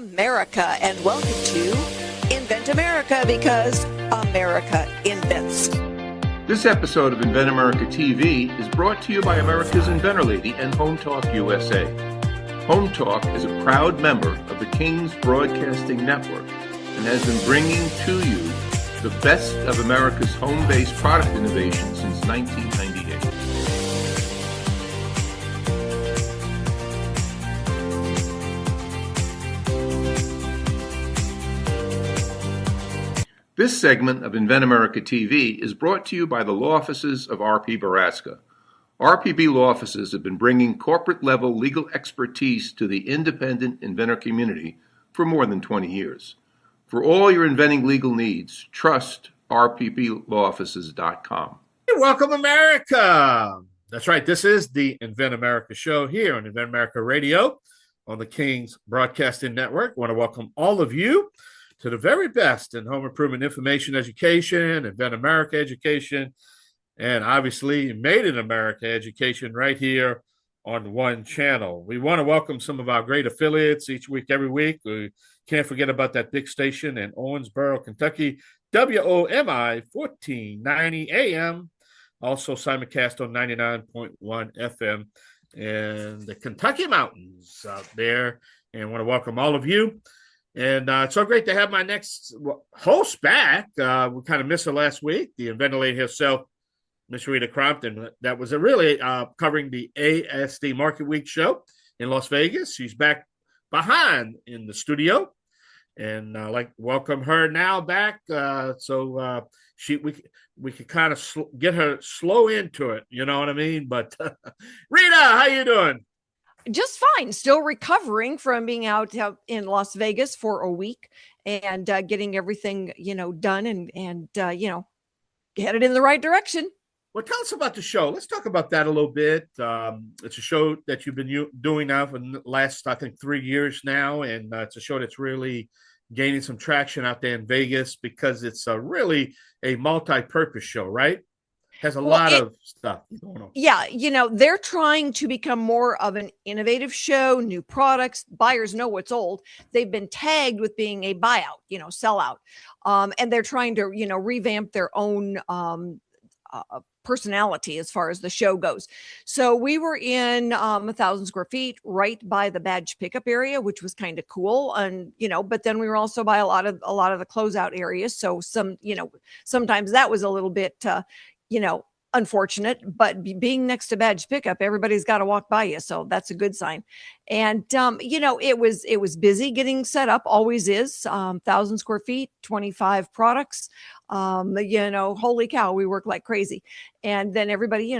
America, and welcome to Invent America, because America invents. This episode of Invent America TV is brought to you by America's Inventor Lady and Home Talk USA. Home Talk is a proud member of the King's Broadcasting Network and has been bringing to you the best of America's home-based product innovation since 1998. This segment of Invent America TV is brought to you by the law offices of R.P. Baraska. RPB law offices have been bringing corporate-level legal expertise to the independent inventor community for more than 20 years. For all your inventing legal needs, trust rpblawoffices.com. Welcome, America. That's right. This is the Invent America show here on Invent America Radio on the King's Broadcasting Network. I want to welcome all of you to the very best in home improvement information education, Invent America education, and obviously Made in America education right here on one channel. We want to welcome some of our great affiliates each week, every week. We can't forget about that big station in Owensboro, Kentucky, WOMI 1490 AM, also simulcast on 99.1 FM in the Kentucky mountains out there. And I want to welcome all of you. And it's so great to have my next host back. We kind of missed her last week, the inventor lady herself, Miss Rita Crompton. That was really covering the ASD Market Week show in Las Vegas. She's back behind in the studio. And I'd like to welcome her now back. So we could kind of get her slow into it. You know what I mean? But Rita, how you doing? Just fine. Still recovering from being out in Las Vegas for a week and getting everything, done and headed in the right direction. Well, tell us about the show. Let's talk about that a little bit. It's a show that you've been doing now for the last, I think, 3 years now. And it's a show that's really gaining some traction out there in Vegas because it's really a multi-purpose show, right? Has a lot of stuff going on. Yeah, they're trying to become more of an innovative show, new products. Buyers know what's old. They've been tagged with being a buyout, sellout. And they're trying to, revamp their own personality as far as the show goes. So we were in 1,000 square feet right by the badge pickup area, which was kind of cool. And, but then we were also by a lot of the closeout areas. So sometimes that was a little bit, unfortunate, but being next to badge pickup, everybody's got to walk by you. So that's a good sign. And, it was busy getting set up, always is. 1,000 square feet, 25 products. Holy cow, we work like crazy. And then everybody,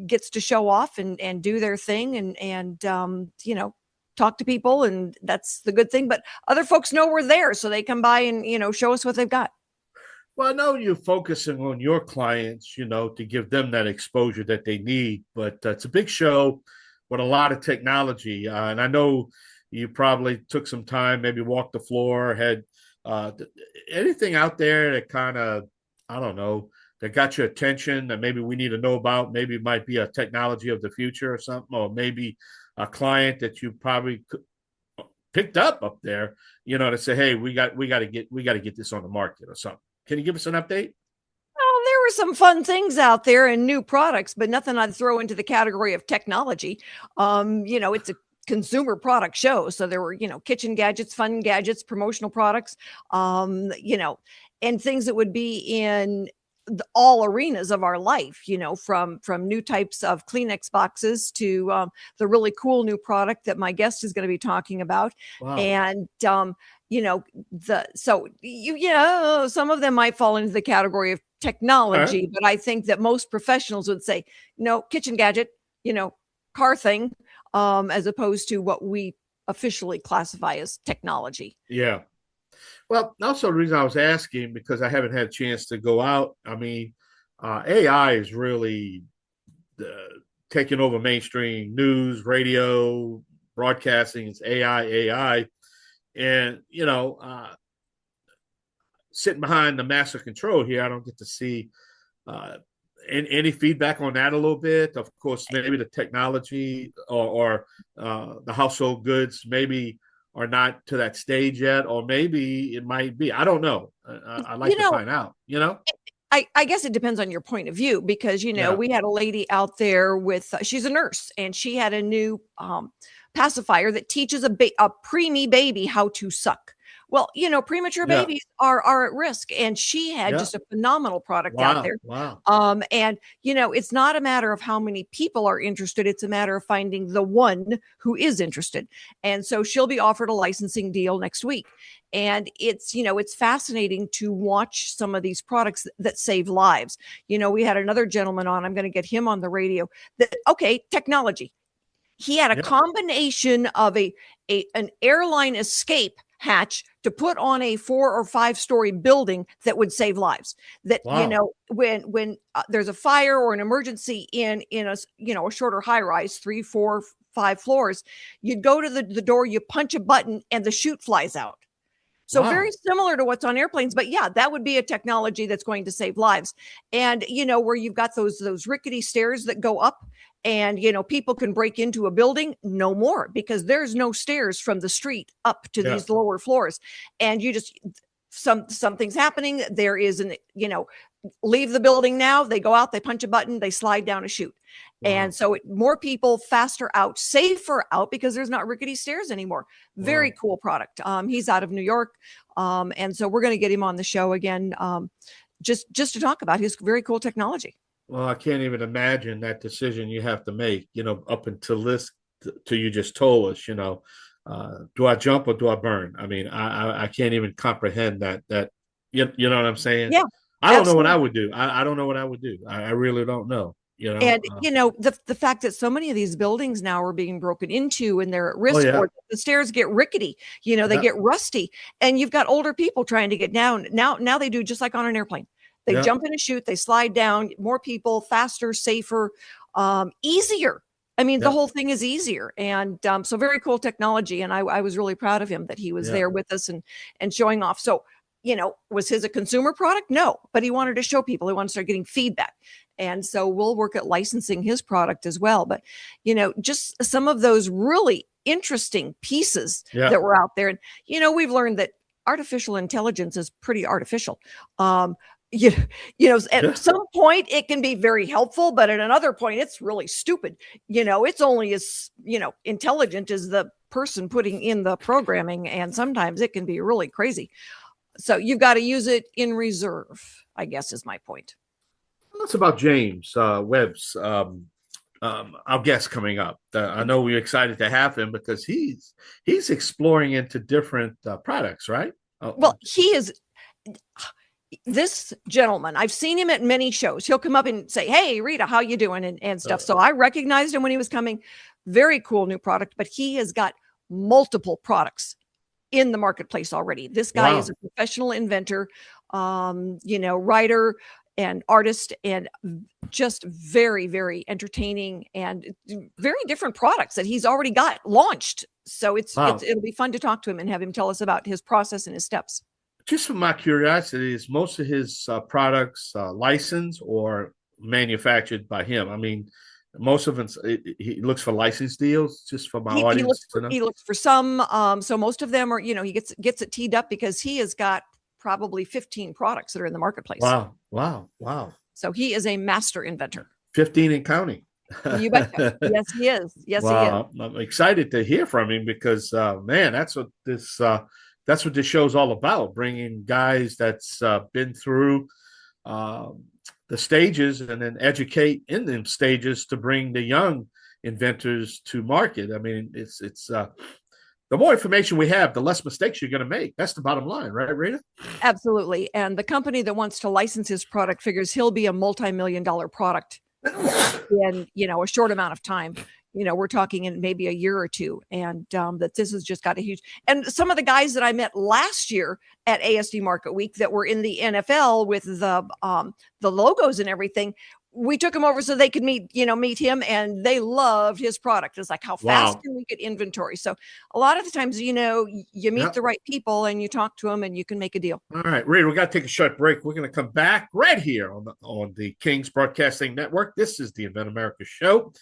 gets to show off and do their thing and talk to people. And that's the good thing. But other folks know we're there. So they come by and, show us what they've got. Well, I know you're focusing on your clients, to give them that exposure that they need, but it's a big show with a lot of technology. And I know you probably took some time, maybe walked the floor, had anything out there that kind of, I don't know, that got your attention that maybe we need to know about. Maybe it might be a technology of the future or something, or maybe a client that you probably picked up there, to say, hey, we got to get this on the market or something. Can you give us an update? Oh, there were some fun things out there and new products, but nothing I'd throw into the category of technology. It's a consumer product show. So there were, kitchen gadgets, fun gadgets, promotional products, and things that would be in all arenas of our life, from new types of Kleenex boxes to the really cool new product that my guest is going to be talking about. Wow. And, some of them might fall into the category of technology, right. But I think that most professionals would say, kitchen gadget, car thing, as opposed to what we officially classify as technology. Yeah. Well, also the reason I was asking, because I haven't had a chance to go out. I mean, AI is really taking over mainstream news, radio, broadcasting. It's AI. And, sitting behind the master control here, I don't get to see any feedback on that a little bit. Of course, maybe the technology or the household goods maybe are not to that stage yet, or maybe it might be. I don't know. I'd like to find out, I guess it depends on your point of view, because, we had a lady out there with, she's a nurse, and she had a new pacifier that teaches a preemie baby how to suck. Well, premature babies are at risk, and she had just a phenomenal product out there. Wow. And it's not a matter of how many people are interested; it's a matter of finding the one who is interested. And so she'll be offered a licensing deal next week. And it's fascinating to watch some of these products that save lives. We had another gentleman on. I'm going to get him on the radio. Technology. He had a combination of an airline escape hatch to put on a 4 or 5 story building that would save lives. That when there's a fire or an emergency in a shorter high rise, 3, 4, 5 floors, you'd go to the door, you punch a button, and the chute flies out. So very similar to what's on airplanes, but that would be a technology that's going to save lives. And, where you've got those rickety stairs that go up, and, people can break into a building, no more, because there's no stairs from the street up to these lower floors. And you just, something's happening. There is leave the building now. They go out, they punch a button, they slide down a chute. And so more people faster out, safer out, because there's not rickety stairs anymore. Very cool product. He's out of New York. And so we're going to get him on the show again, just to talk about his very cool technology. Well, I can't even imagine that decision you have to make, up until this, till you just told us, do I jump or do I burn? I mean, I can't even comprehend that, you know what I'm saying? Yeah. I don't know what I would do. I don't know what I would do. I really don't know. And the fact that so many of these buildings now are being broken into, and they're at risk, or the stairs get rickety, they get rusty, and you've got older people trying to get down. Now they do just like on an airplane. They jump in a chute, they slide down. More people, faster, safer, easier. I mean, the whole thing is easier. And so very cool technology. And I was really proud of him that he was there with us and showing off. So, was his a consumer product? No, but he wanted to show people. He wanted to start getting feedback. And so we'll work at licensing his product as well. But, just some of those really interesting pieces that were out there. And, we've learned that artificial intelligence is pretty artificial. At some point it can be very helpful, but at another point it's really stupid. It's only as, intelligent as the person putting in the programming. And sometimes it can be really crazy. So you've got to use it in reserve, I guess, is my point. That's about James Webb's, our guest coming up. I know we're excited to have him because he's exploring into different products, right? Well, he is. This gentleman, I've seen him at many shows. He'll come up and say, "Hey, Rita, how you doing?" and stuff. So I recognized him when he was coming. Very cool new product, but he has got multiple products in the marketplace already. This guy is a professional inventor, writer and artist, and just very, very entertaining and very different products that he's already got launched. So it'll be fun to talk to him and have him tell us about his process and his steps. Just from my curiosity, is most of his products licensed or manufactured by him? I mean, most of them, he looks for license deals, just for my audience to know. He looks for some. So most of them are, he gets it teed up because he has got probably 15 products that are in the marketplace. Wow. So he is a master inventor. 15 and counting. You bet. Yes, he is. Yes, he is. I'm excited to hear from him because, man, that's what this show's all about, bringing guys that's been through the stages and then educate in them stages to bring the young inventors to market. I mean, it's the more information we have, the less mistakes you're going to make. That's the bottom line, right, Rita? Absolutely. And the company that wants to license his product figures he'll be a multi-million-dollar product in, a short amount of time. We're talking in maybe a year or two, and that this has just got a huge. And some of the guys that I met last year at ASD Market Week that were in the NFL with the logos and everything, we took them over so they could meet him, and they loved his product. It's like, how fast can we get inventory? So a lot of the times, you meet the right people and you talk to them and you can make a deal. All right, Rita, we got to take a short break. We're going to come back right here on the King's Broadcasting Network. This is the Invent America Show.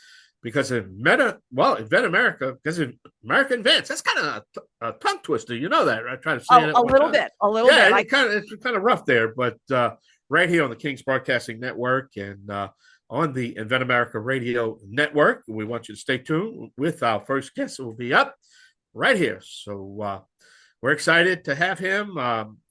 because Invent America, because America invents. That's kind of a tongue twister. You know that, right? Trying to say it A little bit. Yeah, it's kind of rough there, but right here on the King's Broadcasting Network and on the Invent America Radio Network. We want you to stay tuned with our first guest. It will be up right here. So we're excited to have him.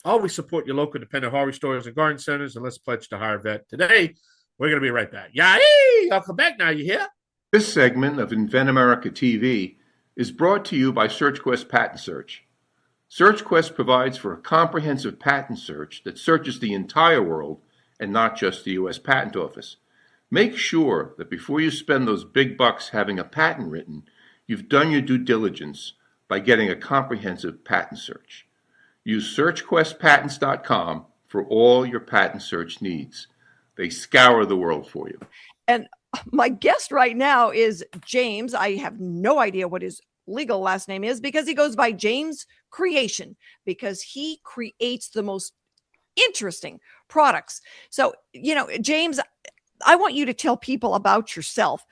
Always support your local independent hardware stores and garden centers, and let's pledge to hire a vet today. We're going to be right back. Yay! I'll come back now. You hear? This segment of Invent America TV is brought to you by SearchQuest Patent Search. SearchQuest provides for a comprehensive patent search that searches the entire world and not just the U.S. Patent Office. Make sure that before you spend those big bucks having a patent written, you've done your due diligence by getting a comprehensive patent search. Use SearchQuestPatents.com for all your patent search needs. They scour the world for you. And my guest right now is James. I have no idea what his legal last name is because he goes by James Creation because he creates the most interesting products. So, James, I want you to tell people about yourself,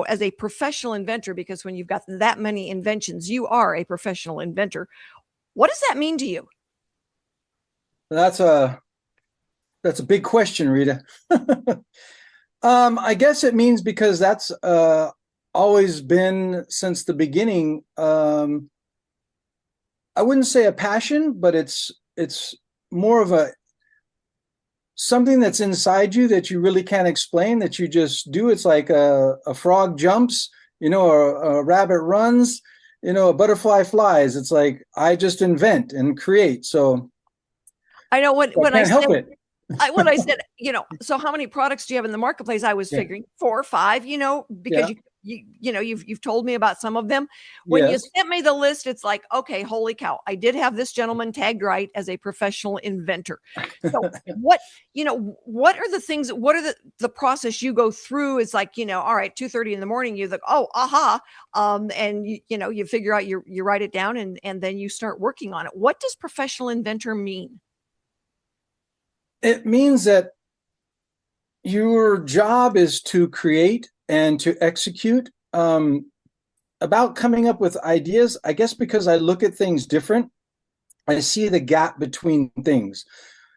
as a professional inventor, because when you've got that many inventions, you are a professional inventor. What does that mean to you? That's a big question, Rita. I guess it means because that's always been since the beginning. I wouldn't say a passion, but it's more of something that's inside you that you really can't explain, that you just do. It's like a frog jumps, a rabbit runs, a butterfly flies. It's like I just invent and create. So I know when I can't help it. When I said, so how many products do you have in the marketplace? I was figuring 4 or 5, because you've told me about some of them. When you sent me the list, it's like, okay, holy cow. I did have this gentleman tagged right as a professional inventor. So what are the things, what are the process you go through? It's like, all right, 2:30 in the morning, you're like, oh, aha. And you figure out, you write it down and then you start working on it. What does professional inventor mean? It means that your job is to create and to execute. About coming up with ideas, I guess because I look at things different, I see the gap between things.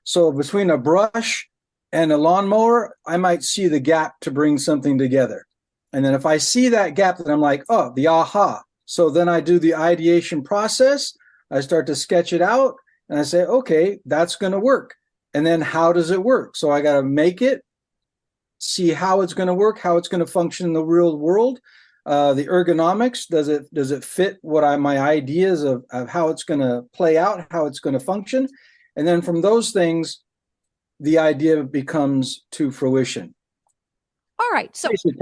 So between a brush and a lawnmower, I might see the gap to bring something together. And then if I see that gap, then I'm like, oh, the aha. So then I do the ideation process. I start to sketch it out and I say, okay, that's going to work. And then how does it work? So I got to make it, see how it's going to work, how it's going to function in the real world. The ergonomics, does it fit what my ideas of how it's going to play out, how it's going to function? And then from those things, the idea becomes to fruition. All right. So basic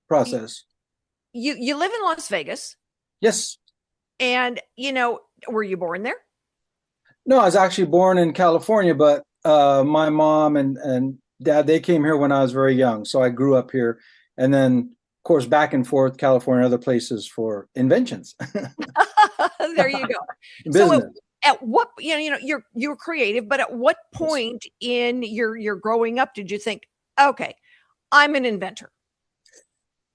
process. You live in Las Vegas. Yes. And, were you born there? No, I was actually born in California, but my mom and dad, they came here when I was very young. So I grew up here. And then, of course, back and forth, California, other places for inventions. There you go. Business. So at what, you're creative, but at what point in your growing up did you think, okay, I'm an inventor?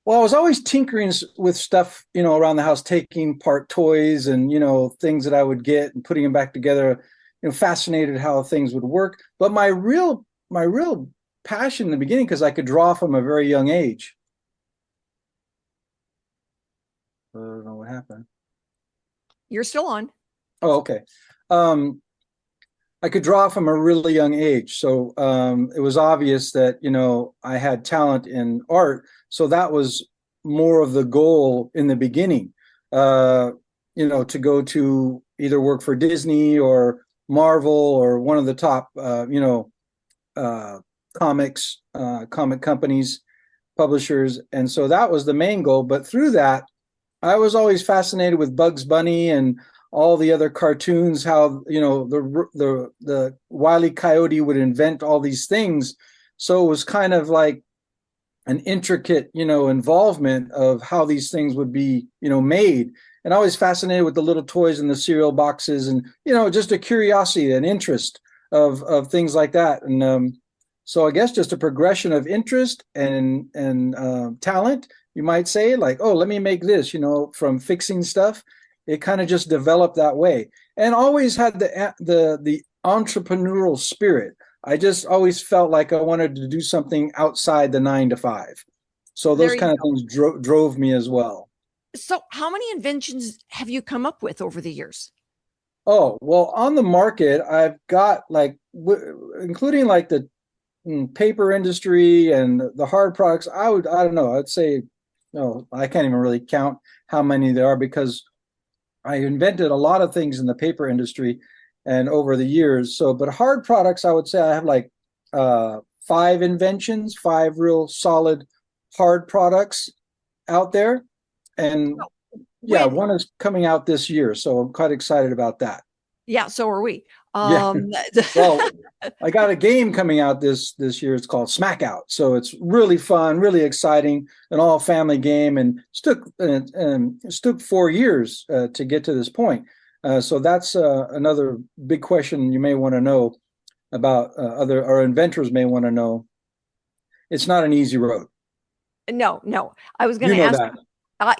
Well, I was always tinkering with stuff, around the house, taking apart toys and, things that I would get and putting them back together, fascinated how things would work. But my real passion in the beginning, because I could draw from a very young age. I don't know what happened. You're still on. Oh, okay. I could draw from a really young age. So it was obvious that, I had talent in art. So that was more of the goal in the beginning, to go to either work for Disney or Marvel or one of the top, comic companies, publishers. And so that was the main goal. But through that, I was always fascinated with Bugs Bunny and all the other cartoons, how, the Wile E. Coyote would invent all these things. So it was kind of like an intricate, involvement of how these things would be, made. And I was fascinated with the little toys in the cereal boxes and, just a curiosity and interest of things like that. And so I guess just a progression of interest and talent you might say, like, oh, let me make this, from fixing stuff. It kind of just developed that way, and always had the entrepreneurial spirit. I just always felt like I wanted to do something outside the 9 to 5. So those There you kind of go. things drove me as well. So how many inventions have you come up with over the years? Oh, well, on the market, I've got like, including like the paper industry and the hard products. I don't know, I'd say, no, I can't even really count how many there are because I invented a lot of things in the paper industry and over the years. So, but hard products, I would say I have like 5 inventions, 5 real solid hard products out there. And yeah, When one is coming out this year. So I'm quite excited about that. Yeah, so are we. Yeah. Well, I got a game coming out this year. It's called Smack Out. So it's really fun, really exciting, an all family game, and it took 4 years to get to this point. So that's another big question you may want to know about our inventors may want to know. It's not an easy road. No. I was going You to know ask. that.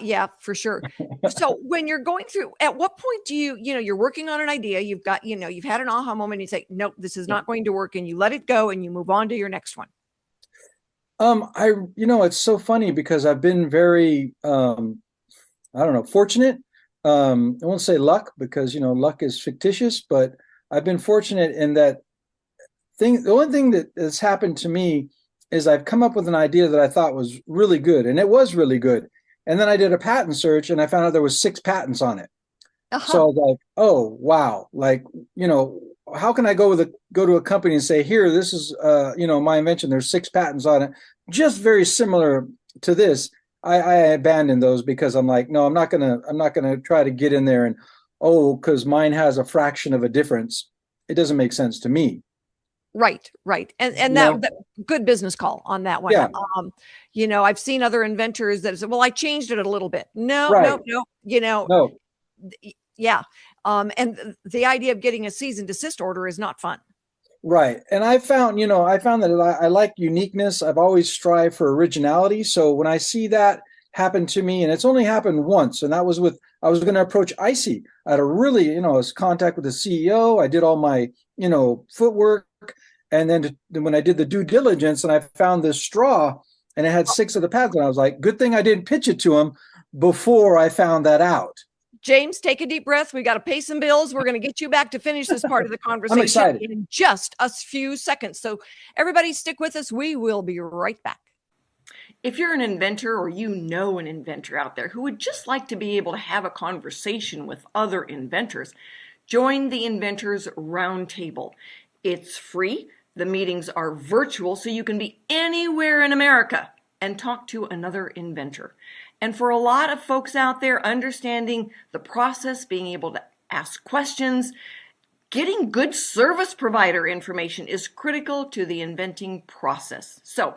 Yeah, for sure. So when you're going through, at what point do you're working on an idea, you've got, you've had an aha moment, and you say, nope, this is not going to work, and you let it go and you move on to your next one. It's so funny because I've been very, I don't know, fortunate. I won't say luck because, luck is fictitious, but I've been fortunate in that the only thing that has happened to me is I've come up with an idea that I thought was really good, and it was really good. And then I did a patent search and I found out there was 6 patents on it. Uh-huh. So I was like, oh, wow. Like, how can I go to a company and say, here, this is, my invention. There's 6 patents on it. Just very similar to this. I abandoned those because I'm like, no, I'm not gonna try to get in there and, because mine has a fraction of a difference. It doesn't make sense to me. Right. And that good business call on that one. Yeah. I've seen other inventors that say, well, I changed it a little bit. No. No. Yeah. And the idea of getting a cease and desist order is not fun. Right. And I found that I like uniqueness. I've always strived for originality. So when I see that happen to me, and it's only happened once, and that was I was going to approach Icy. I had a really, I was contact with the CEO. I did all my, footwork. And then when I did the due diligence and I found this straw and it had 6 of the patents, and I was like, good thing I didn't pitch it to him before I found that out. James, take a deep breath. We got to pay some bills. We're going to get you back to finish this part of the conversation I'm excited. In just a few seconds. So everybody stick with us. We will be right back. If you're an inventor or an inventor out there who would just like to be able to have a conversation with other inventors, join the Inventors Roundtable. It's free. The meetings are virtual, so you can be anywhere in America and talk to another inventor. And for a lot of folks out there, understanding the process, being able to ask questions, getting good service provider information is critical to the inventing process. So,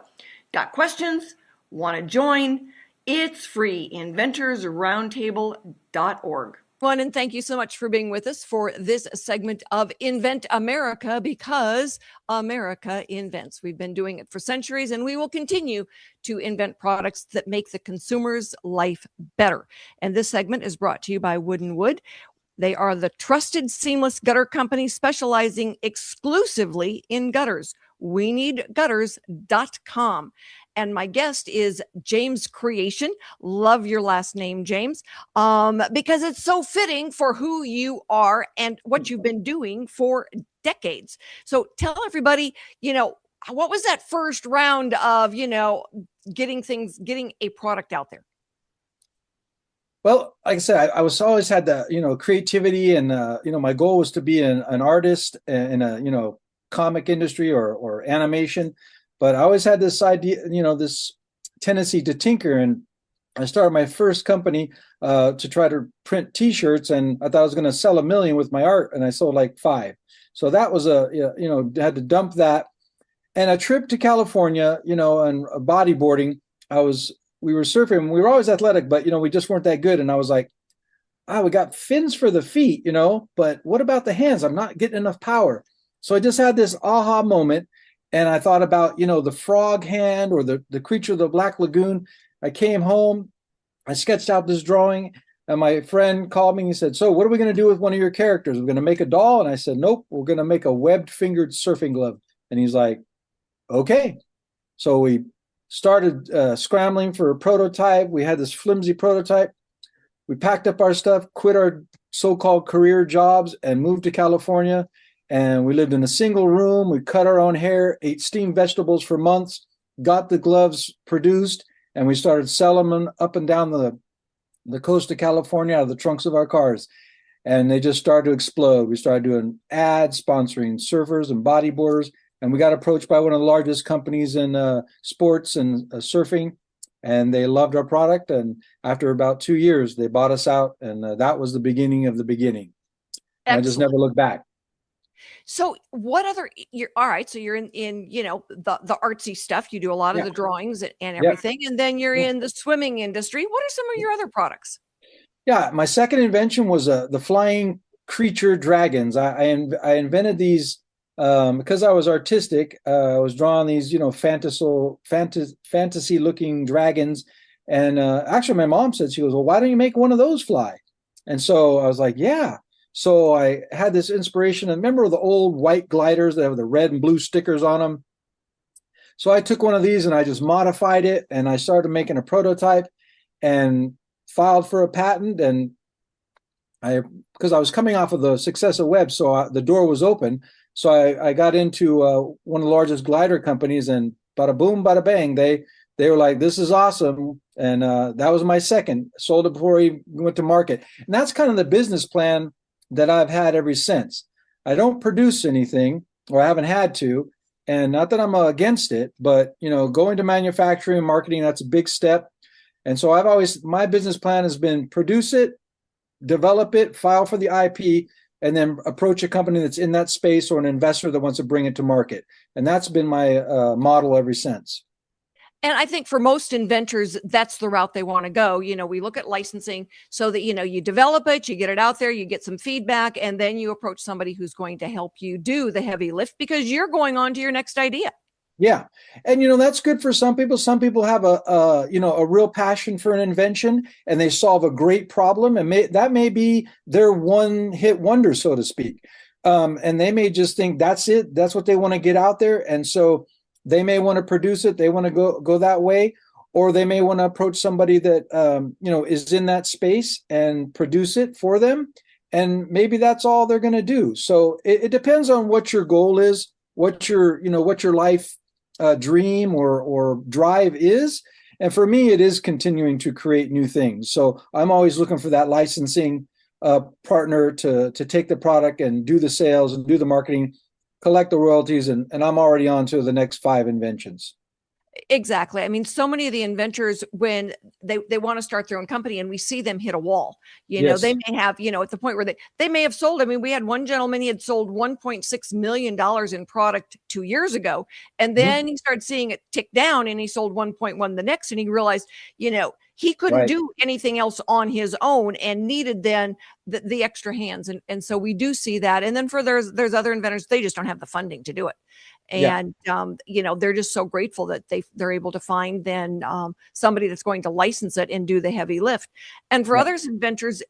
got questions? Want to join? It's free. inventorsroundtable.org. And thank you so much for being with us for this segment of Invent America, because America invents. We've been doing it for centuries, and we will continue to invent products that make the consumer's life better. And this segment is brought to you by Wood & Wood. They are the trusted seamless gutter company specializing exclusively in gutters. WeNeedGutters.com. And my guest is James Creation. Love your last name, James, because it's so fitting for who you are and what you've been doing for decades. So tell everybody, what was that first round of, getting a product out there? Well, like I said, I was always had the, creativity, and, my goal was to be an artist in a, comic industry or animation. But I always had this idea, this tendency to tinker. And I started my first company to try to print T-shirts, and I thought I was going to sell 1 million with my art, and I sold like 5. So that was had to dump that. And a trip to California, and bodyboarding. We were surfing. We were always athletic, but we just weren't that good. And I was like, we got fins for the feet, but what about the hands? I'm not getting enough power. So I just had this aha moment. And I thought about, the frog hand or the creature of the Black Lagoon. I came home, I sketched out this drawing, and my friend called me and he said, "So what are we going to do with one of your characters? We're going to make a doll?" And I said, "Nope, we're going to make a webbed fingered surfing glove." And he's like, "Okay." So we started scrambling for a prototype. We had this flimsy prototype. We packed up our stuff, quit our so-called career jobs, and moved to California. And we lived in a single room. We cut our own hair, ate steamed vegetables for months, got the gloves produced, and we started selling them up and down the coast of California out of the trunks of our cars. And they just started to explode. We started doing ads, sponsoring surfers and bodyboarders. And we got approached by one of the largest companies in sports and surfing. And they loved our product. And after about 2 years, they bought us out. And that was the beginning of the beginning. I just never looked back. So what other, you're all right. So you're in, the artsy stuff. You do a lot of the drawings and everything. And then you're in the swimming industry. What are some of your other products? Yeah. My second invention was the flying creature dragons. I invented these because I was artistic. I was drawing these, fantasy looking dragons. And actually my mom said, she goes, "Well, why don't you make one of those fly?" And so I was like, yeah. So I had this inspiration. And remember the old white gliders that have the red and blue stickers on them? So I took one of these and I just modified it. And I started making a prototype and filed for a patent. And because I was coming off of the success of web, so the door was open. So I got into one of the largest glider companies, and bada boom, bada bang. They were like, "This is awesome." And that was my second. Sold it before we went to market. And that's kind of the business plan that I've had ever since. I don't produce anything, or I haven't had to, and not that I'm against it, but going to manufacturing and marketing, that's a big step. And so my business plan has been produce it, develop it, file for the IP, and then approach a company that's in that space or an investor that wants to bring it to market. And that's been my model ever since. And I think for most inventors, that's the route they want to go. We look at licensing so that, you develop it, you get it out there, you get some feedback, and then you approach somebody who's going to help you do the heavy lift because you're going on to your next idea. Yeah. And, that's good for some people. Some people have a real passion for an invention and they solve a great problem. And that may be their one hit wonder, so to speak. And they may just think that's it. That's what they want to get out there. And so they may want to produce it. They want to go that way, or they may want to approach somebody that, is in that space and produce it for them. And maybe that's all they're going to do. So it depends on what your goal is, what your life dream or drive is. And for me, it is continuing to create new things. So I'm always looking for that licensing partner to take the product and do the sales and do the marketing, collect the royalties, and I'm already on to the next 5 inventions. Exactly. I mean, so many of the inventors, when they want to start their own company and we see them hit a wall, Yes. they may have, at the point where they may have sold. I mean, we had one gentleman, he had sold $1.6 million in product 2 years ago. And then he started seeing it tick down and he sold 1.1 the next. And he realized, he couldn't do anything else on his own and needed then the extra hands. And so we do see that. And then for there's other inventors, they just don't have the funding to do it. And, they're just so grateful that they're able to find then somebody that's going to license it and do the heavy lift. And for others inventors,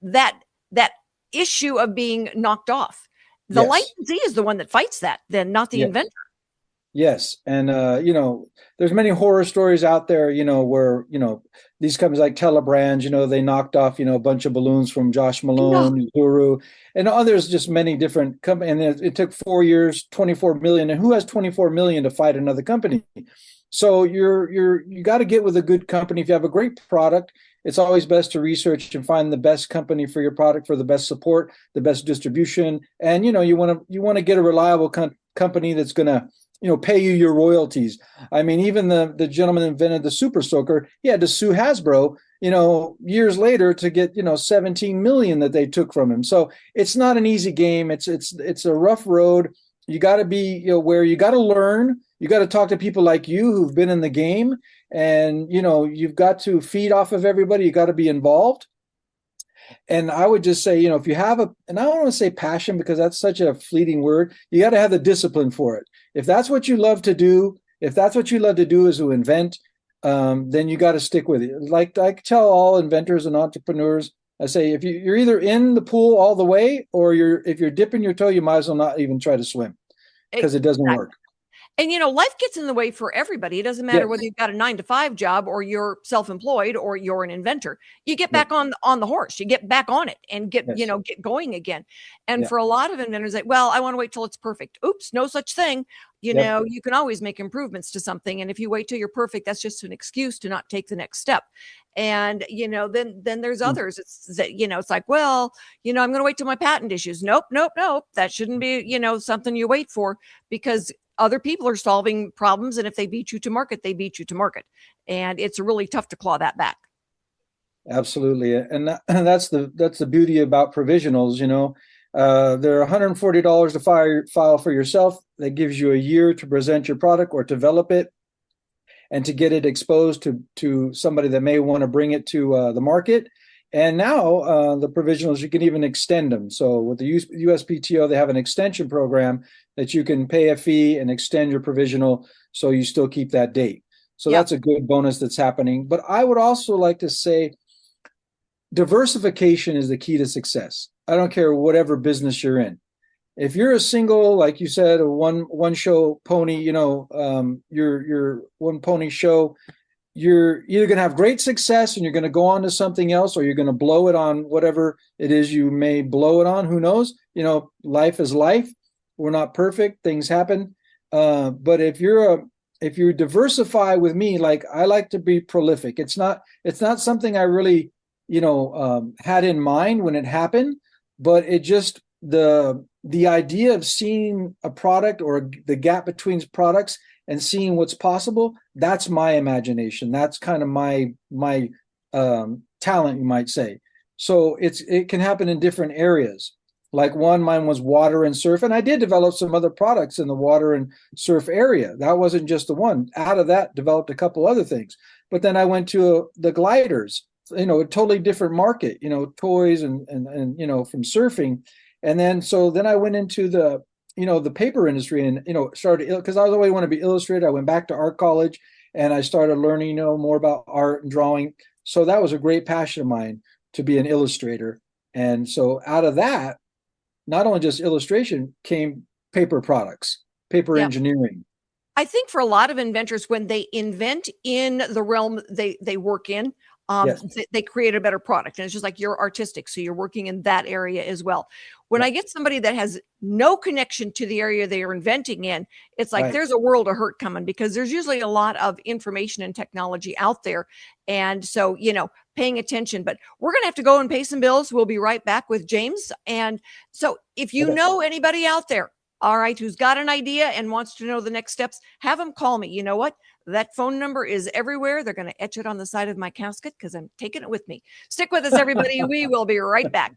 that issue of being knocked off, the licensee is the one that fights that, then not the inventor. Yes. And, there's many horror stories out there, where, these companies like Telebrands, they knocked off, a bunch of balloons from Josh Malone, Guru, and others, just many different companies. And it took 4 years, 24 million. And who has 24 million to fight another company? So you got to get with a good company. If you have a great product, it's always best to research and find the best company for your product, for the best support, the best distribution. And, you want to get a reliable company that's going to, pay you your royalties. I mean, even the gentleman that invented the Super Soaker, he had to sue Hasbro, years later to get, 17 million that they took from him. So it's not an easy game. It's a rough road. You got to be, where you got to learn. You got to talk to people like you who've been in the game, and, you've got to feed off of everybody. You got to be involved. And I would just say, if you have and I don't want to say passion because that's such a fleeting word, you got to have the discipline for it. If that's what you love to do, is to invent, then you got to stick with it. Like I tell all inventors and entrepreneurs, I say, if you're either in the pool all the way, or if you're dipping your toe, you might as well not even try to swim, because it doesn't work. And, life gets in the way for everybody. It doesn't matter whether you've got a 9-to-5 job or you're self-employed or you're an inventor. You get back on the horse, you get back on it and get going again. And for a lot of inventors, like, well, I want to wait till it's perfect. Oops, no such thing. You can always make improvements to something. And if you wait till you're perfect, that's just an excuse to not take the next step. And, then there's others. It's that, it's like, well, I'm going to wait till my patent issues. Nope. That shouldn't be, something you wait for, because other people are solving problems. And if they beat you to market, they beat you to market. And it's really tough to claw that back. Absolutely. And that's the beauty about provisionals. They're $140 to file for yourself. That gives you a year to present your product or develop it, and to get it exposed to somebody that may want to bring it to the market. And now the provisionals, you can even extend them. So with the USPTO, they have an extension program that you can pay a fee and extend your provisional, so you still keep that date. So that's a good bonus that's happening. But I would also like to say diversification is the key to success. I don't care whatever business you're in. If you're a single, like you said, a one show pony, your one pony show, you're either going to have great success and you're going to go on to something else, or you're going to blow it on whatever it is you may blow it on. Who knows? Life is life. We're not perfect. Things happen. But if you diversify with me, like I like to be prolific. It's not something I really, had in mind when it happened, but it just, the idea of seeing a product or the gap between products and seeing what's possible, that's my imagination. That's kind of my talent, you might say. So it can happen in different areas. Like mine was water and surf, and I did develop some other products in the water and surf area. That wasn't just the one. Out of that, developed a couple other things. But then I went to the gliders, a totally different market, toys and from surfing. And then I went into the paper industry and, started, because I always want to be illustrated. I went back to art college and I started learning, more about art and drawing. So that was a great passion of mine, to be an illustrator. And so out of that, not only just illustration, came paper products, paper engineering. I think for a lot of inventors, when they invent in the realm they work in, they create a better product. And it's just like, you're artistic, so you're working in that area as well. When I get somebody that has no connection to the area they are inventing in, it's like there's a world of hurt coming, because there's usually a lot of information and technology out there. And so, paying attention. But we're going to have to go and pay some bills. We'll be right back with James. And so if you know anybody out there, all right, who's got an idea and wants to know the next steps, have them call me. You know what? That phone number is everywhere. They're going to etch it on the side of my casket, because I'm taking it with me. Stick with us, everybody. We will be right back.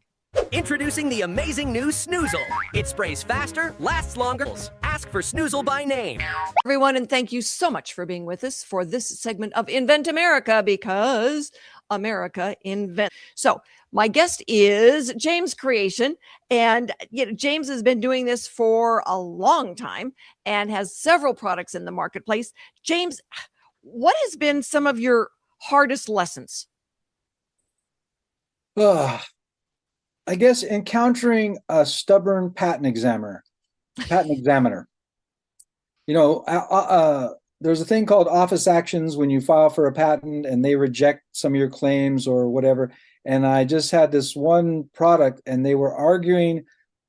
Introducing the amazing new Snoozle. It sprays faster, lasts longer. Ask for Snoozle by name. Everyone, and thank you so much for being with us for this segment of Invent America, because America invents. So my guest is James Creation, and James has been doing this for a long time and has several products in the marketplace. James, what has been some of your hardest lessons? I guess encountering a stubborn patent examiner. There's a thing called office actions when you file for a patent and they reject some of your claims or whatever. And I just had this one product, and they were arguing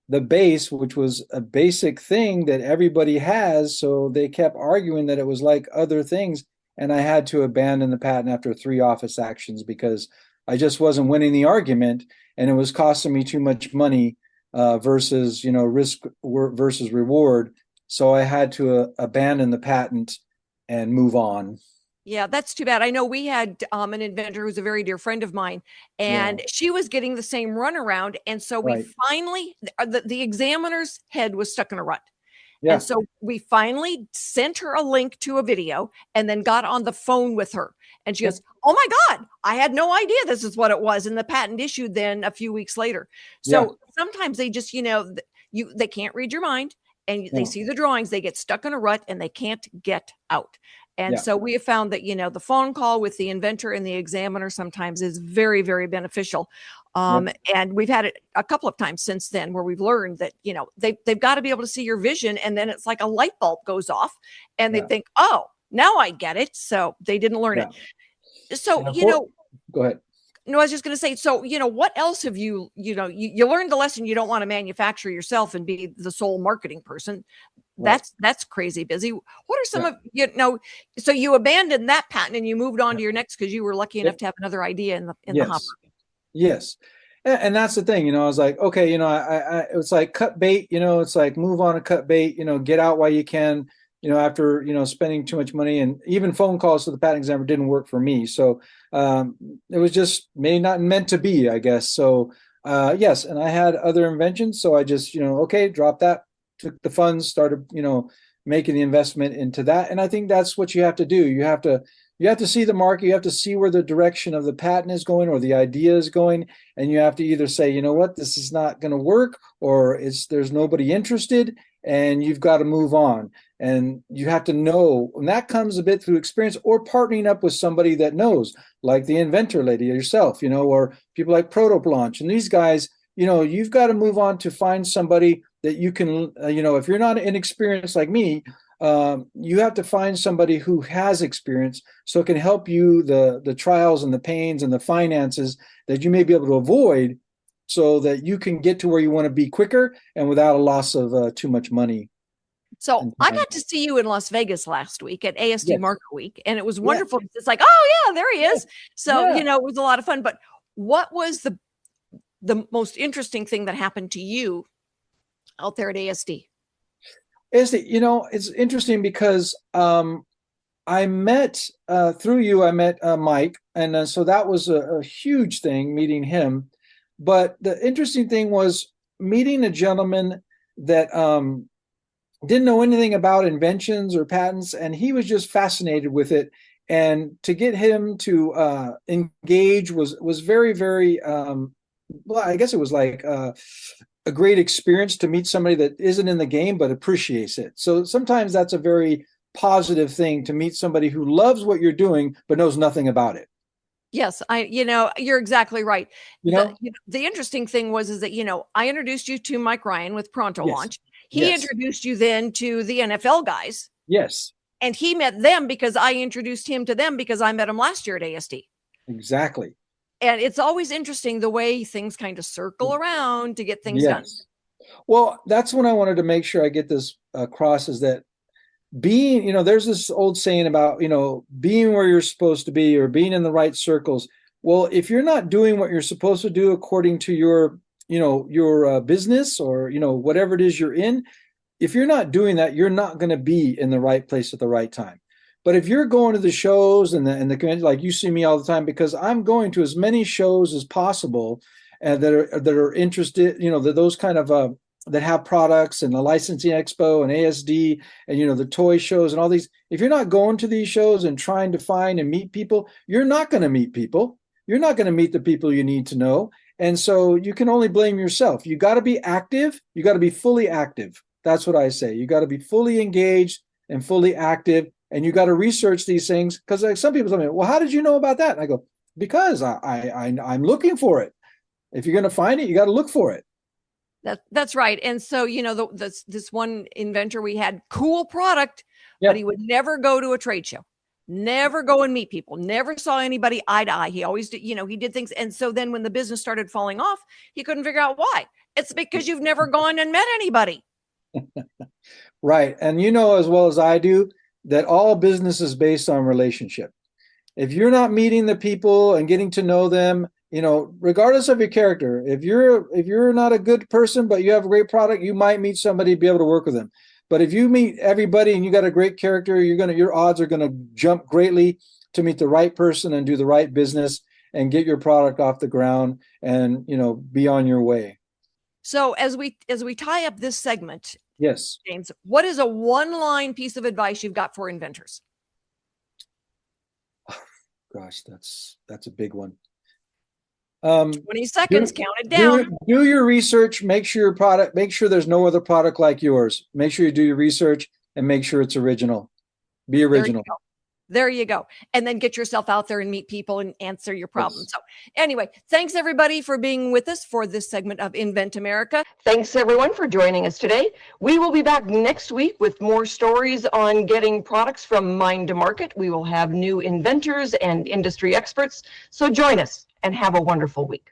the base, which was a basic thing that everybody has. So they kept arguing that it was like other things. And I had to abandon the patent after 3 office actions, because I just wasn't winning the argument, and it was costing me too much money versus, risk versus reward. So I had to abandon the patent and move on. Yeah, that's too bad. I know we had an inventor who's a very dear friend of mine, and she was getting the same runaround. And so we finally, the examiner's head was stuck in a rut. Yeah. And so we finally sent her a link to a video and then got on the phone with her. And she goes, "Oh my God, I had no idea this is what it was." And the patent issued then a few weeks later. So sometimes they just, they can't read your mind, and they see the drawings, they get stuck in a rut and they can't get out. And Yeah. so we have found that, the phone call with the inventor and the examiner sometimes is very, very beneficial. And we've had it a couple of times since then where we've learned that, they've got to be able to see your vision. And then it's like a light bulb goes off and they think, oh, now I get it. So they didn't learn it. So, go ahead. No, I was just going to say, so, what else have you learned the lesson you don't want to manufacture yourself and be the sole marketing person. That's crazy busy. What are some of, so you abandoned that patent and you moved on to your next because you were lucky enough to have another idea in the hopper. Yes. And that's the thing, I was like, okay, it's like cut bait, it's like move on and cut bait, get out while you can, after, spending too much money, and even phone calls to the patent examiner didn't work for me. So it was just maybe not meant to be, I guess. So yes. And I had other inventions. So I just, okay, drop that, took the funds, started, making the investment into that. And I think that's what you have to do. You have to see the market. You have to see where the direction of the patent is going or the idea is going. And you have to either say, you know what, this is not going to work, or there's nobody interested, and you've got to move on. And you have to know, and that comes a bit through experience or partnering up with somebody that knows, like the Inventor lady yourself, or people like Proto Launch. And these guys, you've got to move on to find somebody that you can, if you're not inexperienced like me, you have to find somebody who has experience so it can help you the trials and the pains and the finances that you may be able to avoid so that you can get to where you want to be quicker and without a loss of too much money. So I got to see you in Las Vegas last week at ASD Market Week, and it was wonderful. It's like, oh yeah, there he is. So, it was a lot of fun. But what was the most interesting thing that happened to you out there at ASD? It's interesting because I met through you. I met Mike, and so that was a huge thing meeting him. But the interesting thing was meeting a gentleman that didn't know anything about inventions or patents, and he was just fascinated with it. And to get him to engage was very, very well. I guess it was like a great experience to meet somebody that isn't in the game but appreciates it. So sometimes that's a very positive thing to meet somebody who loves what you're doing but knows nothing about it. Yes, you're exactly right. The interesting thing is that, I introduced you to Mike Ryan with Pronto Launch. He introduced you then to the NFL guys. Yes. And he met them because I introduced him to them because I met him last year at ASD. Exactly. And it's always interesting the way things kind of circle around to get things done. Well, that's when I wanted to make sure I get this across, is that being, there's this old saying about, being where you're supposed to be or being in the right circles. Well, if you're not doing what you're supposed to do according to your business or, whatever it is you're in, if you're not doing that, you're not going to be in the right place at the right time. But if you're going to the shows and the convention, like you see me all the time, because I'm going to as many shows as possible that are interested, those kind of that have products, and the licensing expo and ASD and the toy shows and all these. If you're not going to these shows and trying to find and meet people, you're not going to meet people. You're not going to meet the people you need to know. And so you can only blame yourself. You got to be active. You got to be fully active. That's what I say. You got to be fully engaged and fully active. And you got to research these things, because like some people tell me, well, how did you know about that? And I go, because I'm looking for it. If you're going to find it, you got to look for it. That's right. And so, this one inventor, we had cool product, but he would never go to a trade show, never go and meet people, never saw anybody eye to eye. He always did, he did things. And so then when the business started falling off, he couldn't figure out why. It's because you've never gone and met anybody. Right. And as well as I do, that all business is based on relationship. If you're not meeting the people and getting to know them, regardless of your character, if you're not a good person, but you have a great product, you might meet somebody, be able to work with them. But if you meet everybody and you got a great character, your odds are going to jump greatly to meet the right person and do the right business and get your product off the ground and, be on your way. So as we tie up this segment, yes, James, what is a one-line piece of advice you've got for inventors? Gosh, that's a big one. 20 seconds, count it down. Do your research, make sure there's no other product like yours. Make sure you do your research and make sure it's original. Be original. There you go. And then get yourself out there and meet people and answer your problems. So anyway, thanks everybody for being with us for this segment of Invent America. Thanks everyone for joining us today. We will be back next week with more stories on getting products from mind to market. We will have new inventors and industry experts. So join us and have a wonderful week.